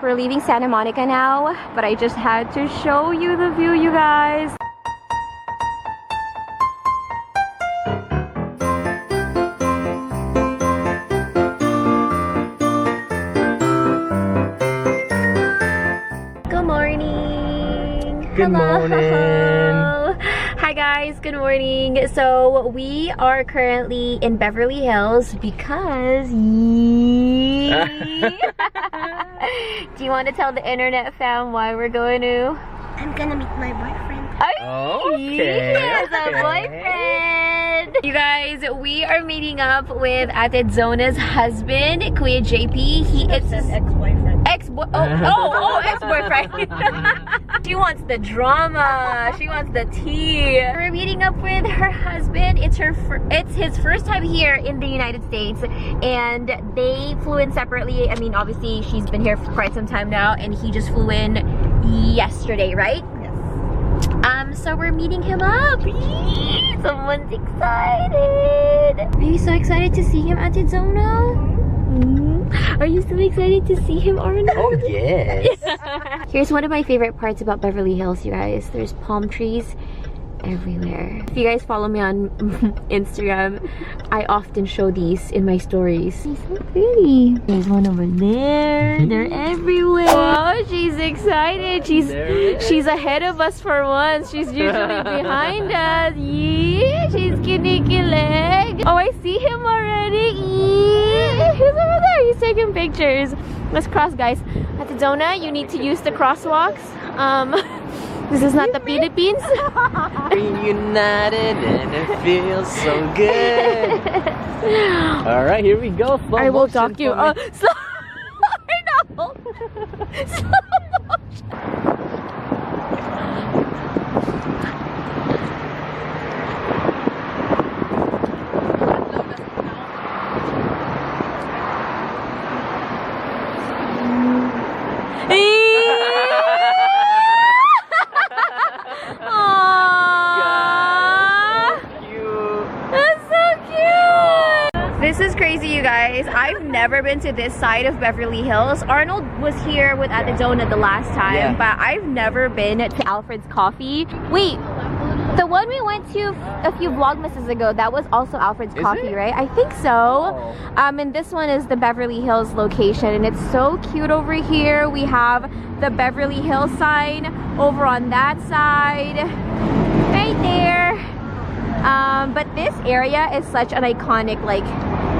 We're leaving Santa Monica now, but I just had to show you the view, you guys. Good morning. Good morning. Hi guys, good morning. So we are currently in Beverly Hills because do you want to tell the internet fam why we're going to? I'm gonna meet my boyfriend. Okay. He has a boyfriend. You guys, we are meeting up with Ate Zona's husband, Kuya JP. It's his ex-boyfriend. Ex-boyfriend. She wants the drama. She wants the tea. We're meeting up with her husband. It's his first time here in the United States, and they flew in separately. I mean, obviously she's been here for quite some time now, and he just flew in yesterday, right? Yes. So we're meeting him up. Someone's excited. Are you so excited to see him, Ate Zona? Are you still excited to see him, Arnold? Oh, yes. Here's one of my favorite parts about Beverly Hills, you guys. There's palm trees everywhere. If you guys follow me on Instagram, I often show these in my stories. It's so pretty. There's one over there. They're everywhere. Oh, she's excited. She's ahead of us for once. She's usually behind us. Yeah, she's kinky leg. Oh, I see him already. Yeah, he's over there. He's taking pictures. Let's cross, guys. At Zona, you need to use the crosswalks. This is not the Philippines. Reunited and it feels so good. Alright, here we go. Slow I will motion dock you. for me. Slow. No. Slow motion. This is crazy, you guys. I've never been to this side of Beverly Hills. Arnold was here with Ate Zona the last time, but I've never been to Alfred's Coffee. Wait, the one we went to a few vlogmases ago, that was also Alfred's Coffee, right? I think so. Oh. And this one is the Beverly Hills location, and it's so cute over here. We have the Beverly Hills sign over on that side, right there. But this area is such an iconic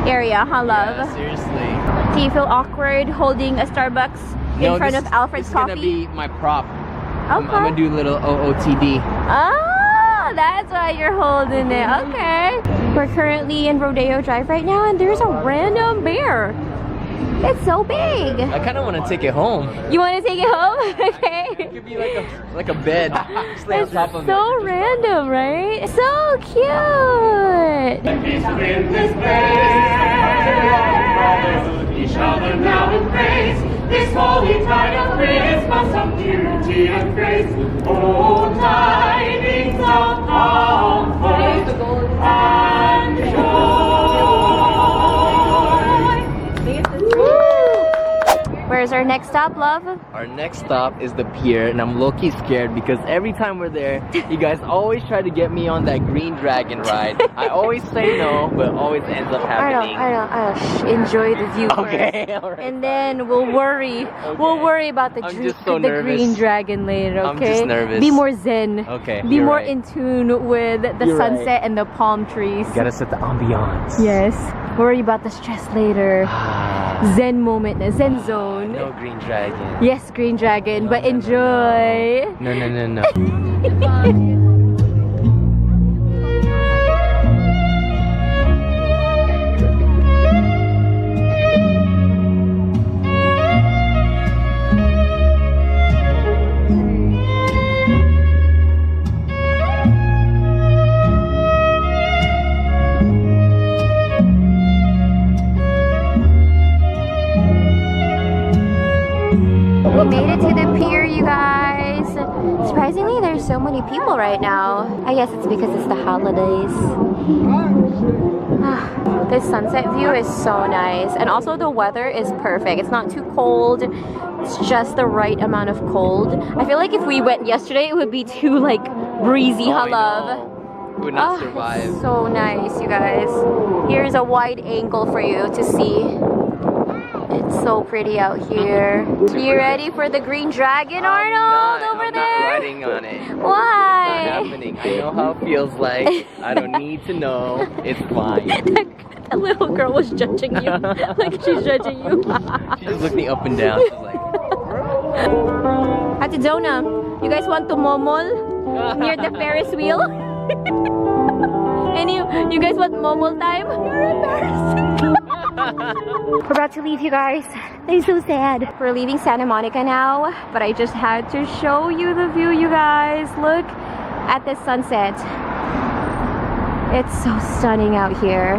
area, huh, love? Yeah, seriously. Do you feel awkward holding a Starbucks in front of Alfred's Coffee? It's gonna be my prop. Okay. I'm gonna do a little OOTD. Oh, that's why you're holding it. Okay. We're currently in Rodeo Drive right now, and there's a random bear. It's so big. I kind of want to take it home. You want to take it home? Okay. It could be like a bed. Just lay on top of it. So random, right? So cute. Each other now embrace this holy tide of Christmas of beauty and grace. Oh, tidings of comfort and joy. Where's our next stop, love? Our next stop is the Pier, and I'm low-key scared because every time we're there, you guys always try to get me on that green dragon ride. I always say no, but it always ends up happening. I know. Shh, enjoy the view Okay, first. alright. And then we'll worry. Okay. We'll worry about the, I'm just so nervous. green dragon later, okay? I'm just nervous. Be more zen. Okay, Be you're more right. in tune with the You're sunset right. and the palm trees. Gotta set the ambiance. Yes. Worry about the stress later. Zen moment, zen zone. No green dragon. Yes, green dragon, No, but no, enjoy. No. We made it to the pier, you guys. Surprisingly, there's so many people right now. I guess it's because it's the holidays. This sunset view is so nice, and also the weather is perfect. It's not too cold, It's just the right amount of cold. I feel like if we went yesterday, it would be too like breezy, Oh, I love. know. We would not survive. It's so nice, you guys. Here's a wide angle for you to see. It's so pretty out here. You ready for the green dragon, Arnold, over I'm there? not riding on it. Why? It's not happening. I know how it feels like. I don't need to know. It's fine. That little girl was judging you. Like she's judging you. She just looked me up and down. She's like, Ate Jonah, you guys want to momol near the Ferris wheel? And you guys want momol time? You're embarrassing. We're about to leave, you guys. I'm so sad. We're leaving Santa Monica now, but I just had to show you the view, you guys. Look at the sunset. It's so stunning out here.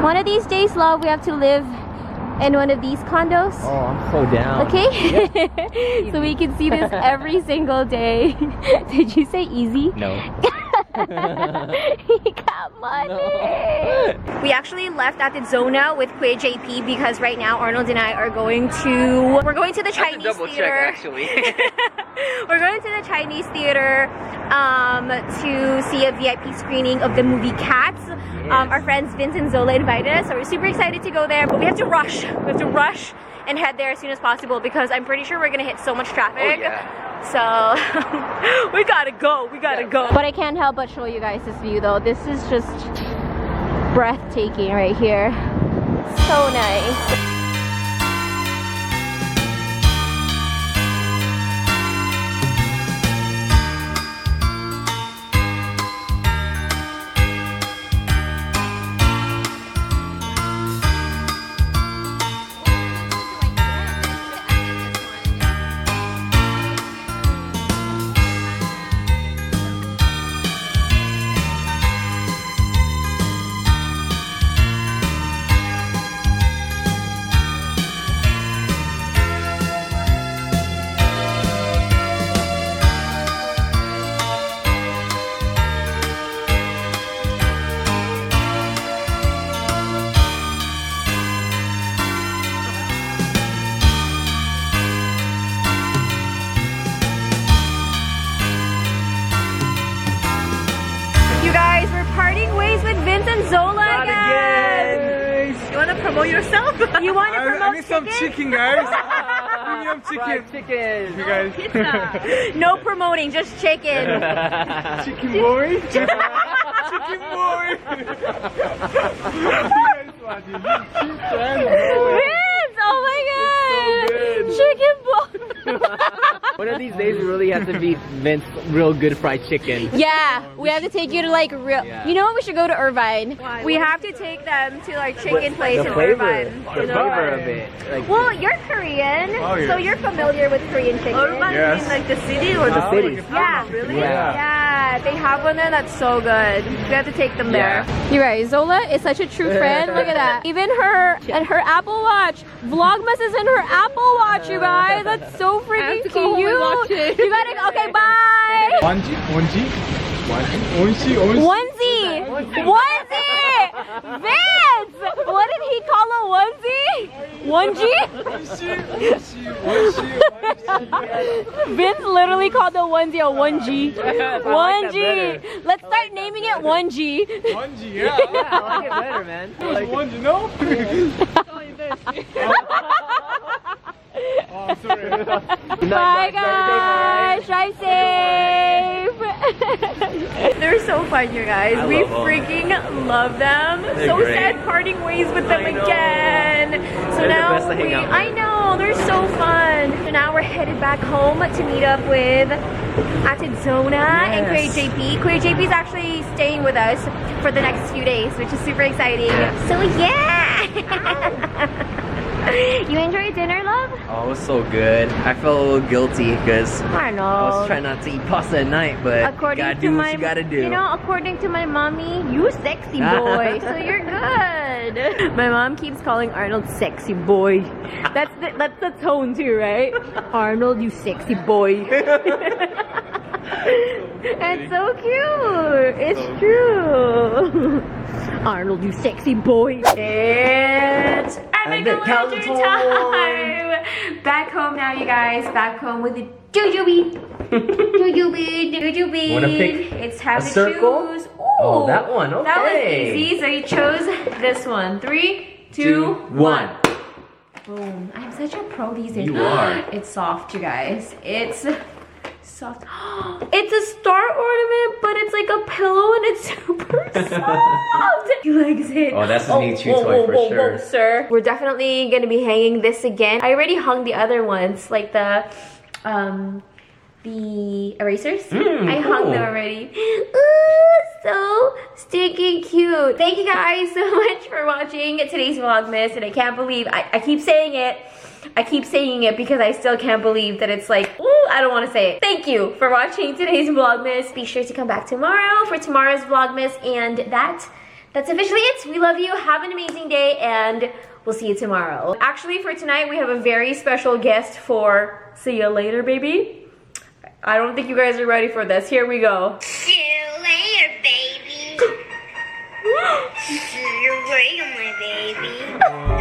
One of these days, love, we have to live in one of these condos. oh, I'm so down. Okay? So we can see this every single day. Did you say easy? No. He got money. No. We actually left at the Zona with Kuya JP because right now Arnold and I are going to the Chinese double theater. check, actually. We're going to the Chinese theater to see a VIP screening of the movie Cats. Our friends Vince and Zola invited us, so we're super excited to go there, but we have to rush. We have to rush and head there as soon as possible because I'm pretty sure we're gonna hit so much traffic. Oh, yeah. So we gotta go, But I can't help but show you guys this view though. This is just breathtaking right here. So nice. Yourself? You want to promote I need some chicken, guys. Premium chicken. Chicken. You guys. Pizza. No promoting, just chicken. Chicken boy. Chicken boy. Vince! Oh my god! Chicken boy. One of these days we really have to beat Vince real good fried chicken. Yeah, we have to take you to like real. Yeah. You know what? We should go to Irvine. Why? We have to take them to like chicken place The in flavor, Irvine. the flavor of it. Like, Well, you're Korean, Oh, yeah. so you're familiar with Korean chicken. Urban Yes. in like the city or the city. Yeah, really? Yeah, they have one there that's so good. We have to take them there. Yeah. You guys, Zola is such a true friend. Look at that. Even her and her Apple Watch. Vlogmas is in her Apple Watch, you guys. That's so freaking cute. You gotta. Okay, bye. Onji. Onesie. Vince. What did he call a onesie? Vince literally called the onesie a onesie. Onesie. Let's start naming it onesie. Onji, yeah. I like it better, man. Like, Onji, no? Oh, sorry. Bye guys. Drive safe. They're so fun, you guys. I We love them. freaking love them. They're So great. sad parting ways with them I know. again. So They're the now best to hang out with. I know, they're so fun. So now we're headed back home to meet up with Ate Zona and Kuya Yes. JP. Kuya JP is actually staying with us for the next few days, which is super exciting. So yeah. You enjoyed dinner, love? oh, it was so good. I felt a little guilty because I know. I was trying not to eat pasta at night, but According you gotta to do my, what you gotta do. You know, according to my mommy, you sexy boy, so you're good. My mom keeps calling Arnold sexy boy. That's the tone too, right? Arnold, you sexy boy. It's so cute. It's true. Arnold, you sexy boy. It's adventure time. home now, you guys. Back home with the jujube. Jujube. Wanna pick it's time a to circle? choose. Ooh, Oh, that one. Okay. That was easy. So you chose this one. 3, 2, 1. Boom. I'm such a pro these days. You are. It's soft, you guys. It's soft. It's a star ornament, but it's like a pillow and it's super soft. He likes it. Oh, that's a neat chew toy for sure. Sir. We're definitely gonna be hanging this again. I already hung the other ones, like the erasers. I hung them already. Ooh, so stinking cute. Thank you guys so much for watching today's Vlogmas, and I can't believe I keep saying it. I keep saying it because I still can't believe that it's like, ooh, I don't want to say it. Thank you for watching today's Vlogmas. Be sure to come back tomorrow for tomorrow's Vlogmas, and that's officially it. We love you. Have an amazing day, and we'll see you tomorrow. Actually, for tonight, we have a very special guest for See You Later, Baby. I don't think you guys are ready for this. Here we go. See you later, baby. See you later, my baby.